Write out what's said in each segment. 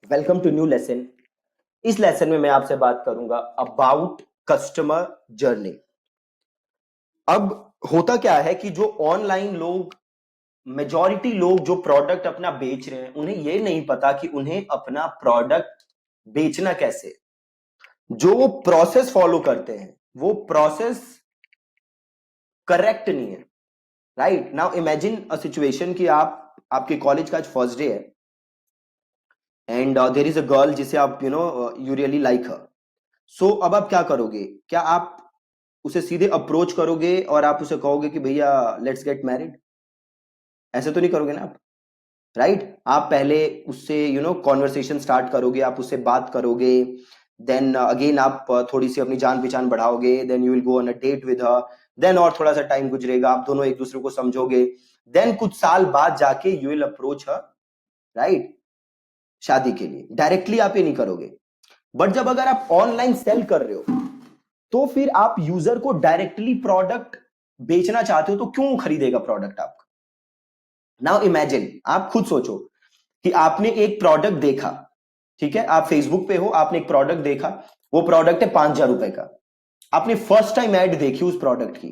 Welcome to new lesson. इस lesson में मैं आपसे बात करूंगा अबाउट कस्टमर जर्नी। अब होता क्या है कि जो ऑनलाइन लोग, मेजॉरिटी लोग जो प्रोडक्ट अपना बेच रहे हैं, उन्हें यह नहीं पता कि उन्हें अपना प्रोडक्ट बेचना कैसे। जो वो प्रोसेस फॉलो करते हैं वो प्रोसेस करेक्ट नहीं है। Right now imagine a situation कि आपके कॉलेज का आज फर्स्ट डे है and there is a girl जिसे आप you really like her. So अब आप क्या करोगे? क्या आप उसे सीधे अप्रोच करोगे और आप उसे कहोगे कि भैया लेट्स गेट मैरिड? ऐसे तो नहीं करोगे ना आप। राइट आप पहले उससे कॉन्वर्सेशन स्टार्ट करोगे, आप उससे बात करोगे। देन अगेन आप थोड़ी सी अपनी जान पहचान बढ़ाओगे। Then you will go on a date with her. Then और थोड़ा सा टाइम गुजरेगा, आप दोनों एक दूसरे को समझोगे। देन कुछ साल बाद जाके you will approach her, right, शादी के लिए। डायरेक्टली आप ये नहीं करोगे। बट जब अगर आप ऑनलाइन सेल कर रहे हो तो फिर आप यूजर को डायरेक्टली प्रोडक्ट बेचना चाहते हो, तो क्यों खरीदेगा प्रोडक्ट आपका? नाउ इमेजिन, आप खुद सोचो कि आपने एक प्रोडक्ट देखा। ठीक है, आप फेसबुक पे हो, आपने एक प्रोडक्ट देखा। वो प्रोडक्ट है 5,000 रुपए का। आपने फर्स्ट टाइम ऐड देखी उस प्रोडक्ट की।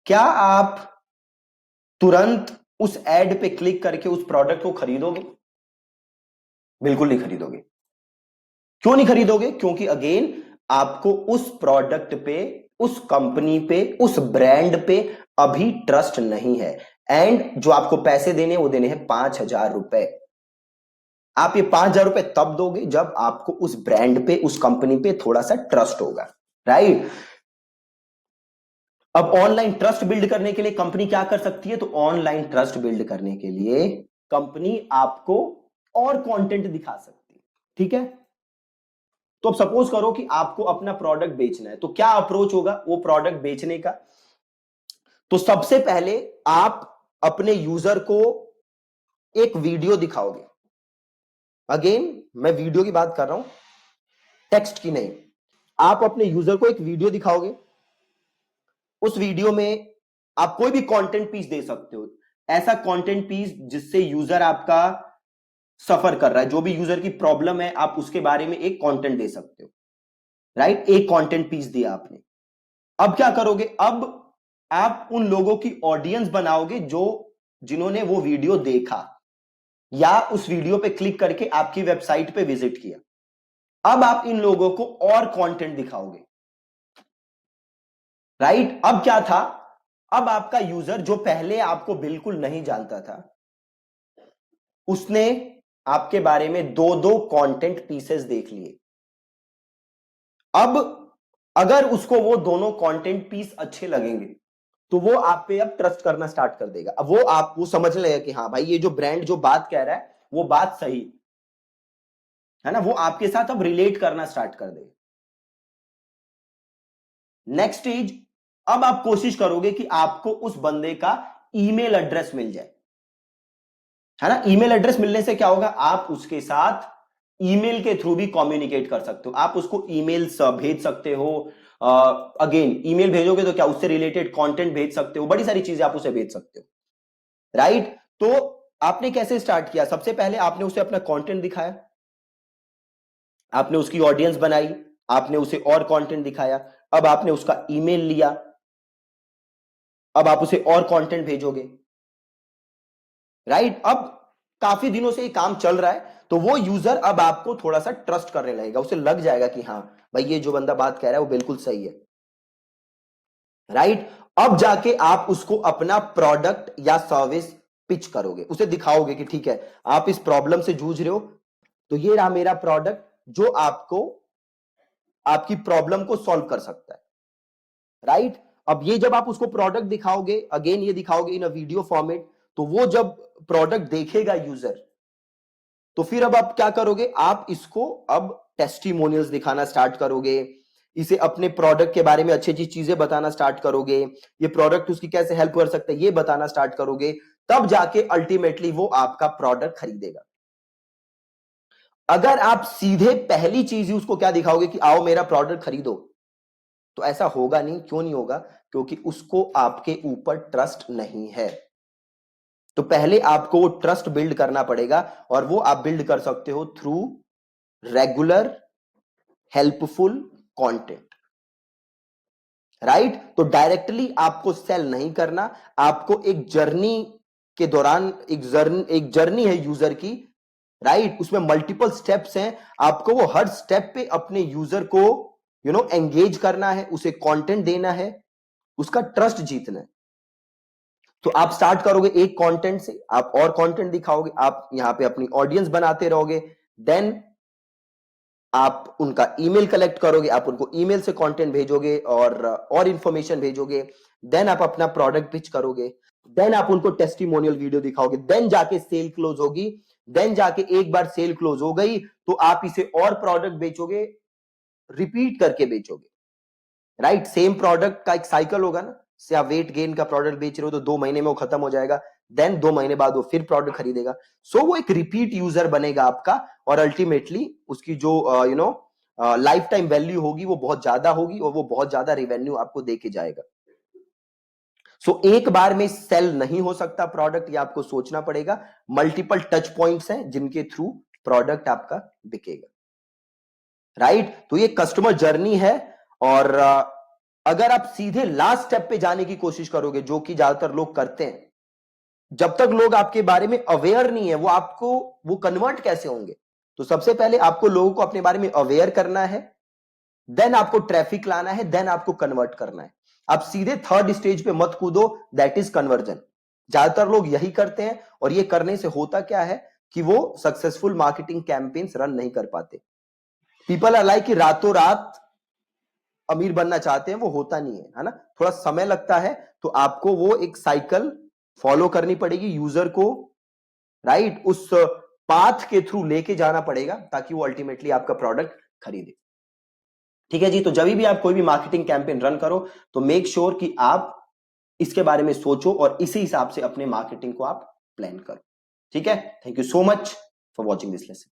क्या आप तुरंत उस ऐड पे क्लिक करके उस प्रोडक्ट को खरीदोगे? बिल्कुल नहीं खरीदोगे। क्यों नहीं खरीदोगे? क्योंकि अगेन आपको उस प्रोडक्ट पे, उस कंपनी पे, उस ब्रांड पे अभी ट्रस्ट नहीं है। एंड जो आपको पैसे देने वो देने हैं 5,000 रुपए। आप ये 5,000 रुपए तब दोगे जब आपको उस ब्रांड पे, उस कंपनी पे थोड़ा सा ट्रस्ट होगा। राइट। अब ऑनलाइन ट्रस्ट बिल्ड करने के लिए कंपनी क्या कर सकती है? तो ऑनलाइन ट्रस्ट बिल्ड करने के लिए कंपनी आपको और कंटेंट दिखा सकती है। ठीक है, तो अब सपोज करो कि आपको अपना प्रोडक्ट बेचना है, तो क्या अप्रोच होगा वो प्रोडक्ट बेचने का? तो सबसे पहले आप अपने यूजर को एक वीडियो दिखाओगे। अगेन मैं वीडियो की बात कर रहा हूं, टेक्स्ट की नहीं। आप अपने यूजर को एक वीडियो दिखाओगे। उस वीडियो में आप कोई भी कंटेंट पीस दे सकते हो। ऐसा कंटेंट पीस जिससे यूजर आपका सफर कर रहा है, जो भी यूजर की प्रॉब्लम है, आप उसके बारे में एक कंटेंट दे सकते हो। राइट, एक कंटेंट पीस दिया आपने। अब क्या करोगे? अब आप उन लोगों की ऑडियंस बनाओगे जो जिन्होंने वो वीडियो देखा या उस वीडियो पे क्लिक करके आपकी वेबसाइट पे विजिट किया। अब आप इन लोगों को और कंटेंट दिखाओगे। राइट, अब क्या था? अब आपका यूजर जो पहले आपको बिल्कुल नहीं जानता था, उसने आपके बारे में दो दो कंटेंट पीसेस देख लिए। अब अगर उसको वो दोनों कंटेंट पीस अच्छे लगेंगे तो वो आप पे अब ट्रस्ट करना स्टार्ट कर देगा। अब वो समझ लेगा कि हाँ भाई, ये जो ब्रांड जो बात कह रहा है वो बात सही है ना। वो आपके साथ अब रिलेट करना स्टार्ट कर देगा। नेक्स्ट स्टेज, अब आप कोशिश करोगे कि आपको उस बंदे का ईमेल एड्रेस मिल जाए, है ना। ईमेल एड्रेस मिलने से क्या होगा? आप उसके साथ ईमेल के थ्रू भी कम्युनिकेट कर सकते हो। आप उसको ईमेल्स भेज सकते हो। अगेन ईमेल भेजोगे तो क्या उससे रिलेटेड कंटेंट भेज सकते हो, बड़ी सारी चीजें आप उसे भेज सकते हो। राइट, तो आपने कैसे स्टार्ट किया? सबसे पहले आपने उसे अपना कंटेंट दिखाया, आपने उसकी ऑडियंस बनाई, आपने उसे और कंटेंट दिखाया। अब आपने उसका ईमेल लिया, अब आप उसे और कंटेंट भेजोगे। राइट, अब काफी दिनों से ये काम चल रहा है तो वो यूजर अब आपको थोड़ा सा ट्रस्ट करने लगेगा। उसे लग जाएगा कि हाँ भाई, ये जो बंदा बात कह रहा है वो बिल्कुल सही है। राइट, अब जाके आप उसको अपना प्रोडक्ट या सर्विस पिच करोगे, उसे दिखाओगे कि ठीक है, आप इस प्रॉब्लम से जूझ रहे हो, तो ये रहा मेरा प्रोडक्ट जो आपको आपकी प्रॉब्लम को सॉल्व कर सकता है। राइट, अब ये जब आप उसको प्रोडक्ट दिखाओगे, अगेन ये दिखाओगे इन अ वीडियो फॉर्मेट, तो वो जब प्रोडक्ट देखेगा यूजर, तो फिर अब आप क्या करोगे? आप इसको अब टेस्टिमोनियल्स दिखाना स्टार्ट करोगे, इसे अपने प्रोडक्ट के बारे में अच्छी अच्छी चीजें बताना स्टार्ट करोगे, ये प्रोडक्ट उसकी कैसे हेल्प कर सकता है ये बताना स्टार्ट करोगे। तब जाके अल्टीमेटली वो आपका प्रोडक्ट खरीदेगा। अगर आप सीधे पहली चीज ही उसको क्या दिखाओगे कि आओ मेरा प्रोडक्ट खरीदो, तो ऐसा होगा नहीं। क्यों नहीं होगा? क्योंकि उसको आपके ऊपर ट्रस्ट नहीं है। तो पहले आपको वो ट्रस्ट बिल्ड करना पड़ेगा, और वो आप बिल्ड कर सकते हो through regular helpful content, right. तो डायरेक्टली आपको सेल नहीं करना, आपको एक जर्नी के दौरान, एक जर्नी है यूजर की, राइट, उसमें मल्टीपल स्टेप्स हैं, आपको वो हर स्टेप पे अपने यूजर को एंगेज करना है, उसे कंटेंट देना है, उसका ट्रस्ट जीतना है। तो आप स्टार्ट करोगे एक कंटेंट से, आप और कंटेंट दिखाओगे, आप यहां पे अपनी ऑडियंस बनाते रहोगे, देन आप उनका ईमेल कलेक्ट करोगे, आप उनको ईमेल से कंटेंट भेजोगे और इंफॉर्मेशन भेजोगे, देन आप अपना प्रोडक्ट पिच करोगे, देन आप उनको टेस्टिमोनियल वीडियो दिखाओगे, देन जाके सेल क्लोज होगी, देन जाके एक बार सेल क्लोज हो गई तो आप इसे और प्रोडक्ट बेचोगे, रिपीट करके बेचोगे, राइट। सेम प्रोडक्ट का एक साइकिल होगा ना, से आप वेट गेन का प्रोडक्ट बेच रहे हो तो 2 महीने में वो खत्म हो जाएगा, देन 2 महीने बाद वो फिर प्रोडक्ट खरीदेगा, सो वो एक रिपीट यूजर बनेगा आपका, और अल्टीमेटली उसकी जो लाइफ टाइम वैल्यू होगी वो बहुत ज्यादा होगी, और वो बहुत ज्यादा रेवेन्यू आपको दे के जाएगा। सो एक बार में सेल नहीं हो सकता प्रोडक्ट, ये आपको सोचना पड़ेगा, मल्टीपल टच पॉइंट्स हैं जिनके थ्रू प्रोडक्ट आपका बिकेगा, राइट। तो ये कस्टमर जर्नी है, और अगर आप सीधे लास्ट स्टेप पे जाने की कोशिश करोगे, जो कि ज्यादातर लोग करते हैं, जब तक लोग आपके बारे में अवेयर नहीं है, वो कन्वर्ट कैसे होंगे? तो सबसे पहले आपको लोगों को अपने बारे में अवेयर करना है, देन आपको ट्रैफिक लाना है, देन आपको कन्वर्ट करना है। आप सीधे थर्ड स्टेज पे मत कूदो, दैट इज कन्वर्जन। ज्यादातर लोग यही करते हैं, और ये करने से होता क्या है कि वो सक्सेसफुल मार्केटिंग कैंपेन्स रन नहीं कर पाते। पीपल आर लाइक कि रातों रात अमीर बनना चाहते हैं, वो होता नहीं है ना, थोड़ा समय लगता है, तो आपको वो एक साइकिल फॉलो करनी पड़ेगी, यूजर को राइट उस पाथ के थ्रू लेके जाना पड़ेगा, ताकि वो अल्टीमेटली आपका प्रोडक्ट खरीदे। ठीक है जी। तो जब भी आप कोई भी मार्केटिंग कैंपेन रन करो, तो मेक श्योर कि आप इसके बारे में सोचो, और इसी हिसाब से अपने मार्केटिंग को आप प्लान करो। ठीक है। Thank you so much for watching this lesson.